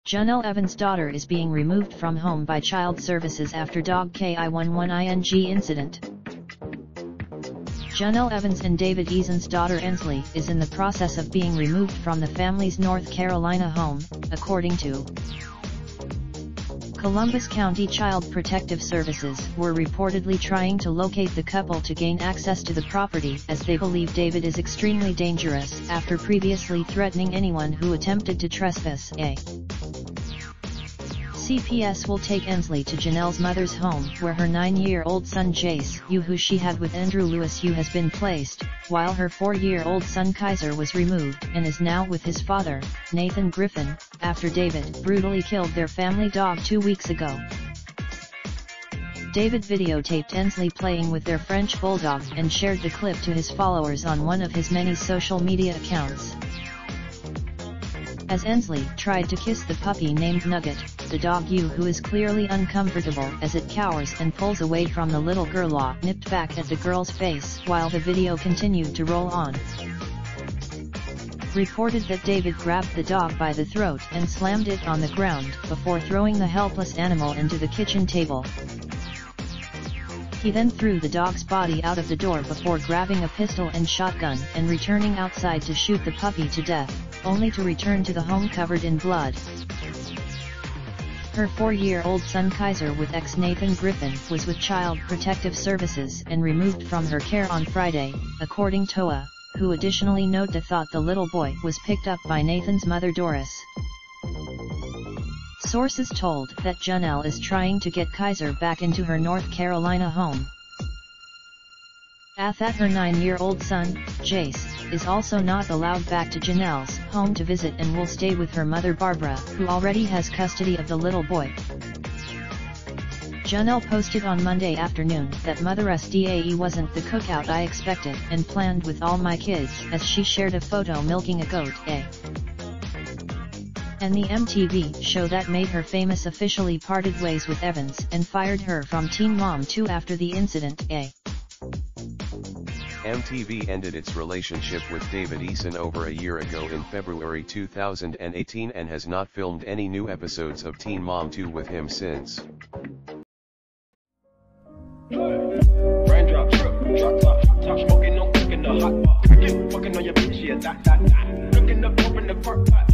Jenelle Evans' daughter is being removed from home by child services after dog ki11ing incident. Jenelle Evans and David Eason's daughter Ensley is in the process of being removed from the family's North Carolina home, according to Columbus County Child Protective Services were reportedly trying to locate the couple to gain access to the property as they believe David is extremely dangerous after previously threatening anyone who attempted to trespass. CPS will take Ensley to Jenelle's mother's home where her 9-year-old son Jace, who she had with Andrew Lewis, has been placed, while her 4-year-old son Kaiser was removed and is now with his father, Nathan Griffin, after David brutally killed their family dog 2 weeks ago. David videotaped Ensley playing with their French bulldog and shared the clip to his followers on one of his many social media accounts. As Ensley tried to kiss the puppy named Nugget, the dog who is clearly uncomfortable as it cowers and pulls away from the little girl, nipped back at the girl's face while the video continued to roll on. Reported that David grabbed the dog by the throat and slammed it on the ground before throwing the helpless animal into the kitchen table. He then threw the dog's body out of the door before grabbing a pistol and shotgun and returning outside to shoot the puppy to death, only to return to the home covered in blood. Her 4-year-old son Kaiser with ex-Nathan Griffin was with Child Protective Services and removed from her care on Friday, according to TOA, who additionally thought the little boy was picked up by Nathan's mother Doris. Sources told that Jenelle is trying to get Kaiser back into her North Carolina home. That her 9-year-old son, Jace, is also not allowed back to Jenelle's home to visit and will stay with her mother Barbara, who already has custody of the little boy. Jenelle posted on Monday afternoon that Mother's Day wasn't the cookout I expected and planned with all my kids, as she shared a photo milking a goat. And the MTV show that made her famous officially parted ways with Evans and fired her from Teen Mom 2 after the incident. MTV ended its relationship with David Eason over a year ago in February 2018 and has not filmed any new episodes of Teen Mom 2 with him since. Raindrop, truck top, smoking, no cooking the hot pot. Fucking on your bitch, yeah, that. Looking up, open the park pot.